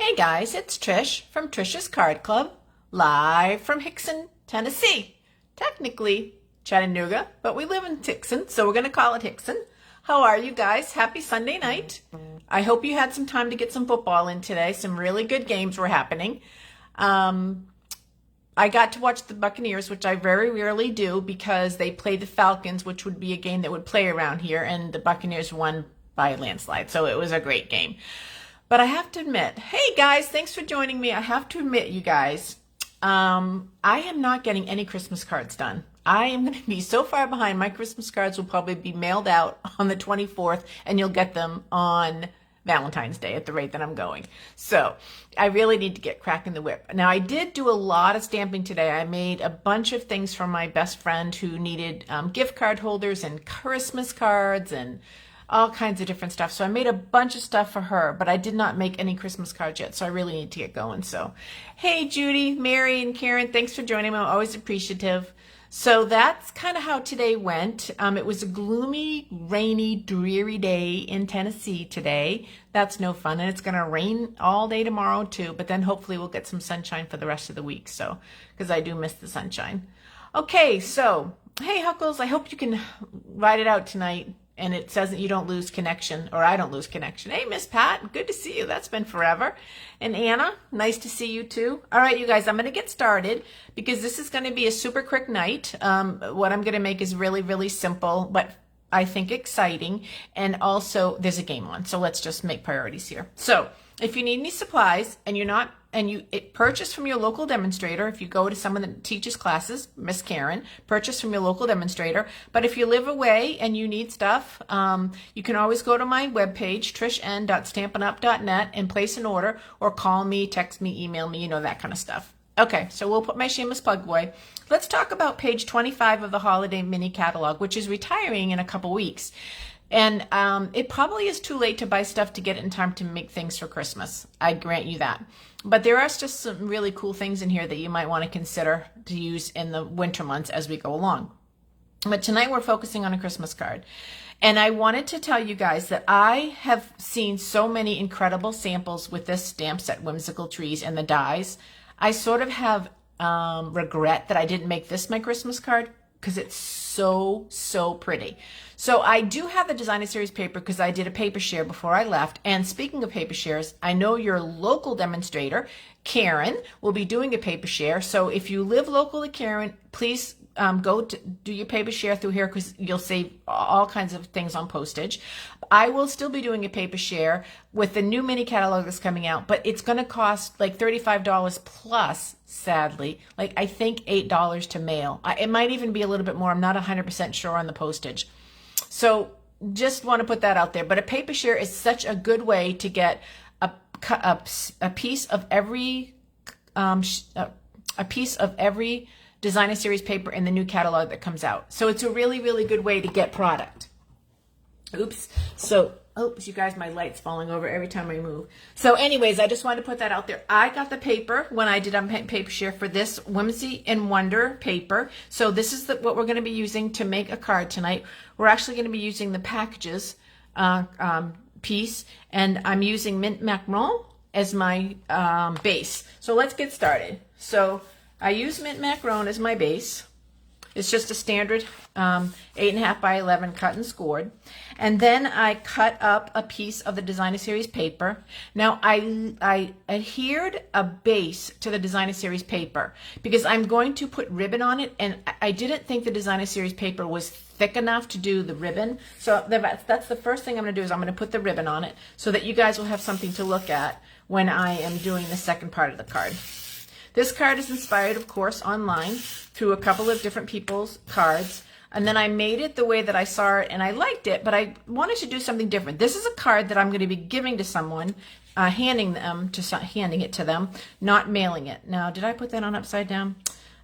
Hey guys, it's Trish from Trish's Card Club, live from Hickson, Tennessee. Technically Chattanooga, but we live in Hickson, so we're going to call it Hickson. How are you guys? Happy Sunday night. I hope you had some time to get some football in today. Some really good games were happening. I got to watch the Buccaneers, which I very rarely do because they play the Falcons, which would be a game that would play around here, and the Buccaneers won by a landslide, so it was a great game. But I have to admit, hey guys, thanks for joining me. I have to admit, you guys, I am not getting any Christmas cards done. I am going to be so far behind. My Christmas cards will probably be mailed out on the 24th, and you'll get them on Valentine's Day at the rate that I'm going. So I really need to get cracking the whip. Now, I did do a lot of stamping today. I made a bunch of things for my best friend who needed gift card holders and Christmas cards and all kinds of different stuff. So I made a bunch of stuff for her, but I did not make any Christmas cards yet. So I really need to get going. So, hey, Judy, Mary, and Karen, thanks for joining me. I'm always appreciative. So that's kind of how today went. It was a gloomy, rainy, dreary day in Tennessee today. That's no fun. And it's going to rain all day tomorrow too. But then hopefully we'll get some sunshine for the rest of the week. So, because I do miss the sunshine. Okay, so, hey, Huckles, I hope you can ride it out tonight. And it says that you don't lose connection, or I don't lose connection. Hey, Miss Pat, good to see you. That's been forever. And Anna, nice to see you too. All right, you guys, I'm going to get started because this is going to be a super quick night. What I'm going to make is really, really simple, but I think exciting. And also, there's a game on, so let's just make priorities here. So, if you need any supplies and you're not, and you purchase from your local demonstrator, if you go to someone that teaches classes, Miss Karen, purchase from your local demonstrator. But if you live away and you need stuff, you can always go to my webpage, trishen.stampinup.net, and place an order, or call me, text me, email me, you know, that kind of stuff. Okay, so we'll put my shameless plug away. Let's talk about page 25 of the holiday mini catalog, which is retiring in a couple weeks. And it probably is too late to buy stuff to get it in time to make things for Christmas. I grant you that. But there are just some really cool things in here that you might want to consider to use in the winter months as we go along. But tonight we're focusing on a Christmas card. And I wanted to tell you guys that I have seen so many incredible samples with this stamp set, Whimsical Trees, and the dies. I sort of have regret that I didn't make this my Christmas card because it's so pretty. So I do have the designer series paper because I did a paper share before I left. And speaking of paper shares, I know your local demonstrator, Karen, will be doing a paper share. So if you live local to Karen, please go to do your paper share through here because you'll save all kinds of things on postage. I will still be doing a paper share with the new mini catalog that's coming out, but it's going to cost like $35 plus, sadly, like I think $8 to mail. It might even be a little bit more. I'm not 100% sure on the postage. So just want to put that out there. But a paper share is such a good way to get a piece of every designer series paper in the new catalog that comes out. So it's a really, really good way to get product. Oops. So, you guys, my light's falling over every time I move. So anyways, I just wanted to put that out there. I got the paper when I did a paper share for this Whimsy and Wonder paper. So this is what we're going to be using to make a card tonight. We're actually going to be using the packages piece, and I'm using Mint Macaron as my base. So let's get started. So I use Mint Macaron as my base. It's just a standard 8.5 by 11 cut and scored. And then I cut up a piece of the designer series paper. Now I adhered a base to the designer series paper because I'm going to put ribbon on it, and I didn't think the designer series paper was thick enough to do the ribbon. So that's the first thing I'm going to do is I'm going to put the ribbon on it so that you guys will have something to look at when I am doing the second part of the card. This card is inspired, of course, online through a couple of different people's cards. And then I made it the way that I saw it, and I liked it, but I wanted to do something different. This is a card that I'm going to be giving to someone, handing it to them, not mailing it. Now, did I put that on upside down?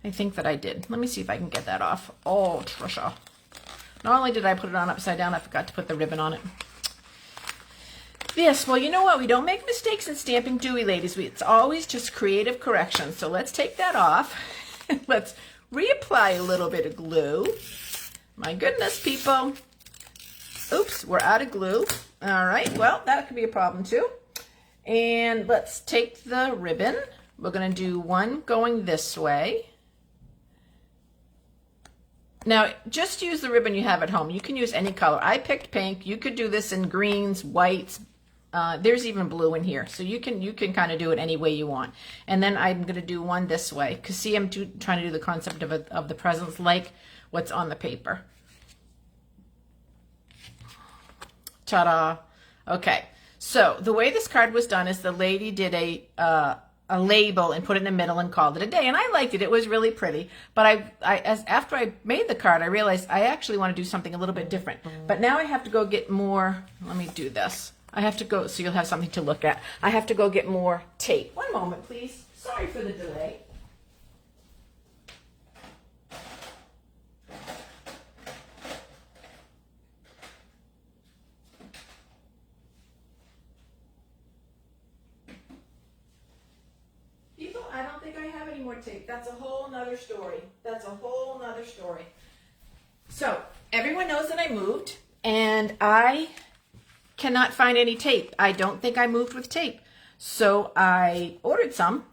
I think that I did. Let me see if I can get that off. Oh, Trisha. Not only did I put it on upside down, I forgot to put the ribbon on it. Yes, well, you know what? We don't make mistakes in stamping, do we, ladies? It's always just creative correction. So let's take that off. Let's reapply a little bit of glue. My goodness, people. Oops, we're out of glue. All right, well, that could be a problem too. And let's take the ribbon. We're going to do one going this way. Now, just use the ribbon you have at home. You can use any color. I picked pink. You could do this in greens, whites. There's even blue in here. So you can kind of do it any way you want. And then I'm going to do one this way. Because see, I'm trying to do the concept of the presents like what's on the paper. Ta-da. Okay. So the way this card was done is the lady did a label and put it in the middle and called it a day. And I liked it. It was really pretty. But after I made the card, I realized I actually want to do something a little bit different. But now I have to go get more. Let me do this. I have to go, so you'll have something to look at. I have to go get more tape. One moment, please. Sorry for the delay. I don't think I have any more tape. That's a whole nother story. That's a whole nother story. So everyone knows that I moved and I cannot find any tape. I don't think I moved with tape. So I ordered some,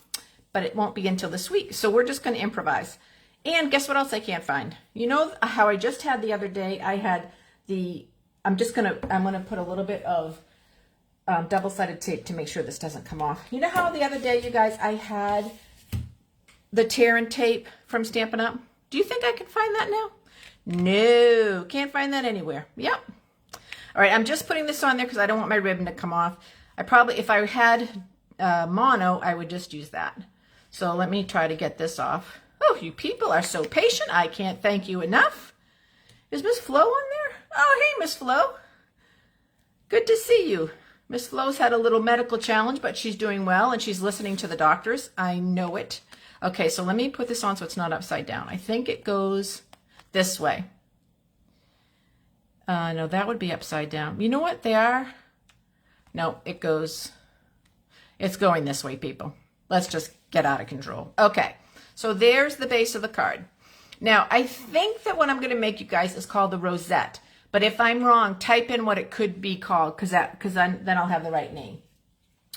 but it won't be until this week. So we're just going to improvise. And guess what else I can't find? You know how I just had the other day, I had I'm going to put a little bit of double-sided tape to make sure this doesn't come off. You know how the other day, you guys, I had the tear and tape from Stampin' Up? Do you think I can find that now? No, can't find that anywhere. Yep. All right, I'm just putting this on there because I don't want my ribbon to come off. If I had mono, I would just use that. So let me try to get this off. Oh, you people are so patient. I can't thank you enough. Is Miss Flo on there? Oh, hey, Miss Flo. Good to see you. Miss Flo's had a little medical challenge, but she's doing well, and she's listening to the doctors. I know it. Okay, so let me put this on so it's not upside down. I think it goes this way. No, that would be upside down. You know what they are? No, it's going this way, people. Let's just get out of control. Okay, so there's the base of the card. Now, I think that what I'm going to make you guys is called the rosette. But if I'm wrong, type in what it could be called, because then I'll have the right name.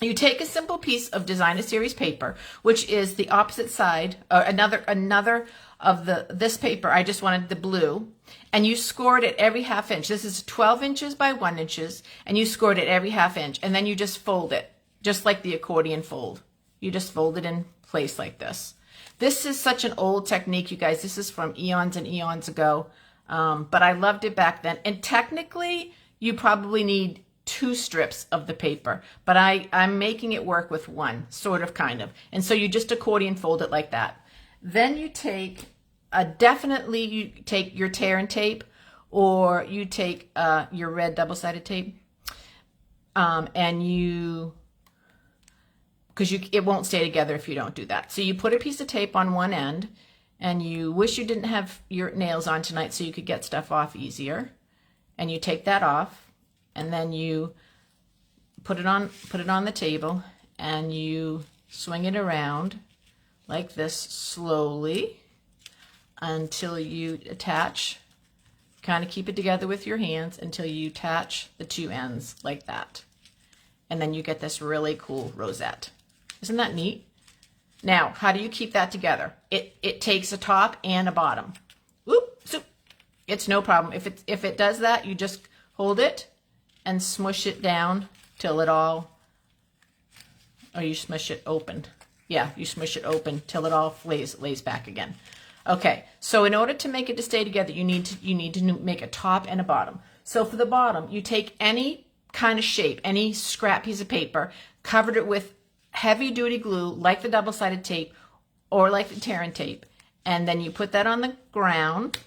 You take a simple piece of Design a Series paper, which is the opposite side, or another of this paper. I just wanted the blue, and you scored it every ½ inch. This is 12 inches by 1 inches, and you scored it every ½ inch, and then you just fold it, just like the accordion fold. You just fold it in place like this. This is such an old technique, you guys. This is from eons and eons ago. But I loved it back then. And technically, you probably need 2 strips of the paper. But I'm making it work with 1, sort of, kind of. And so you just accordion fold it like that. Then you take, you take your tear and tape, or you take your red double-sided tape, because it won't stay together if you don't do that. So you put a piece of tape on one end, and you wish you didn't have your nails on tonight so you could get stuff off easier. And you take that off, and then you put it on the table, and you swing it around like this slowly until you attach. Kind of keep it together with your hands until you attach the 2 ends like that. And then you get this really cool rosette. Isn't that neat? Now, how do you keep that together? It takes a top and a bottom. Oops, it's no problem. If it does that, you just hold it and smush it down till it all, or you smush it open. Yeah, you smush it open till it all lays back again. Okay, so in order to make it to stay together, you need to make a top and a bottom. So for the bottom, you take any kind of shape, any scrap piece of paper, covered it with heavy duty glue like the double-sided tape or like the tear and tape, and then you put that on the ground,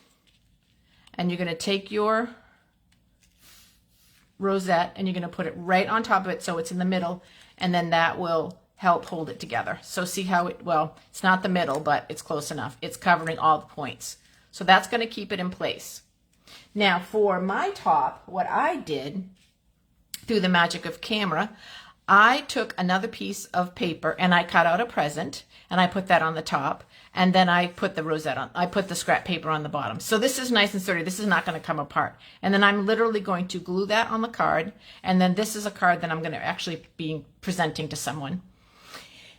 and you're going to take your rosette and you're going to put it right on top of it so it's in the middle, and then that will help hold it together. So see how it's not the middle, but it's close enough. It's covering all the points. So that's going to keep it in place. Now for my top, what I did through the magic of camera, I took another piece of paper and I cut out a present and I put that on the top, and then I put the rosette on, I put the scrap paper on the bottom. So this is nice and sturdy. This is not going to come apart. And then I'm literally going to glue that on the card. And then this is a card that I'm going to actually be presenting to someone.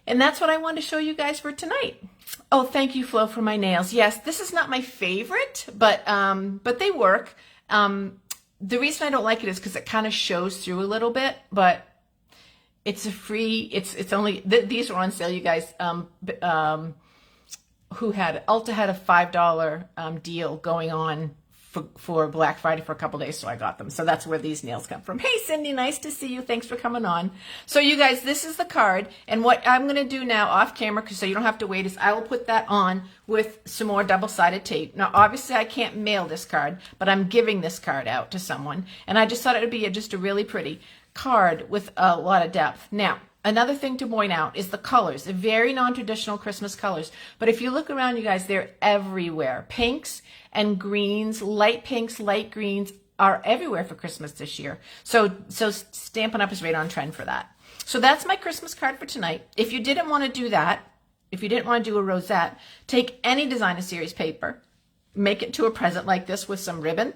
And that's what I wanted to show you guys for tonight. Oh, thank you, Flo, for my nails. Yes, this is not my favorite, but they work. The reason I don't like it is because it kind of shows through a little bit, but it's a free, it's only, these are on sale, you guys. Ulta had a $5 deal going on for Black Friday for a couple days, so I got them. So that's where these nails come from. Hey, Cindy, nice to see you. Thanks for coming on. So you guys, this is the card, and what I'm going to do now off camera, so you don't have to wait, is I will put that on with some more double-sided tape. Now, obviously, I can't mail this card, but I'm giving this card out to someone, and I just thought it would be just a really pretty card with a lot of depth. Now, another thing to point out is the colors. They're very non-traditional Christmas colors. But if you look around, you guys, they're everywhere. Pinks and greens, light pinks, light greens are everywhere for Christmas this year. So Stampin' Up! Is right on trend for that. So that's my Christmas card for tonight. If you didn't want to do that, if you didn't want to do a rosette, take any designer series paper, make it to a present like this with some ribbon,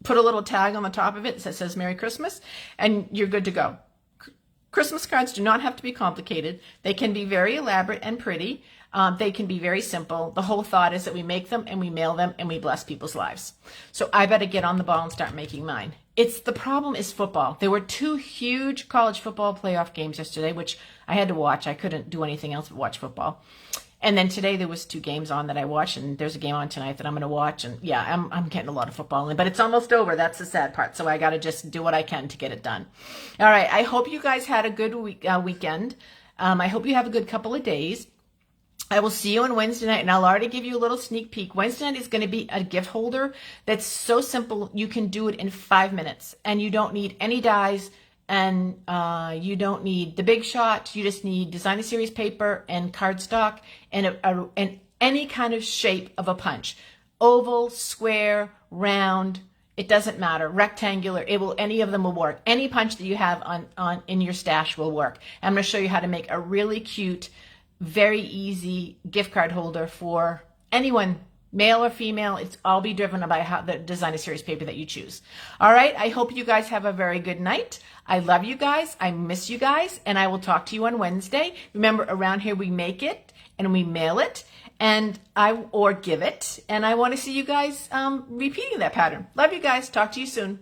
put a little tag on the top of it that says Merry Christmas, and you're good to go. Christmas cards do not have to be complicated. They can be very elaborate and pretty. They can be very simple. The whole thought is that we make them and we mail them and we bless people's lives. So I better get on the ball and start making mine. The problem is football. There were 2 huge college football playoff games yesterday, which I had to watch. I couldn't do anything else but watch football. And then today there was 2 games on that I watched, and there's a game on tonight that I'm going to watch. And yeah, I'm getting a lot of football in, but it's almost over. That's the sad part. So I got to just do what I can to get it done. All right. I hope you guys had a good weekend. I hope you have a good couple of days. I will see you on Wednesday night, and I'll already give you a little sneak peek. Wednesday night is going to be a gift holder that's so simple. You can do it in 5 minutes, and you don't need any dies. And you don't need the big shot. You just need designer series paper and cardstock and any kind of shape of a punch. Oval, square, round, it doesn't matter. Rectangular, any of them will work. Any punch that you have in your stash will work. I'm going to show you how to make a really cute, very easy gift card holder for anyone, male or female. It's all be driven by how the designer series paper that you choose. All right. I hope you guys have a very good night. I love you guys. I miss you guys. And I will talk to you on Wednesday. Remember, around here, we make it and we mail it or give it. And I want to see you guys repeating that pattern. Love you guys. Talk to you soon.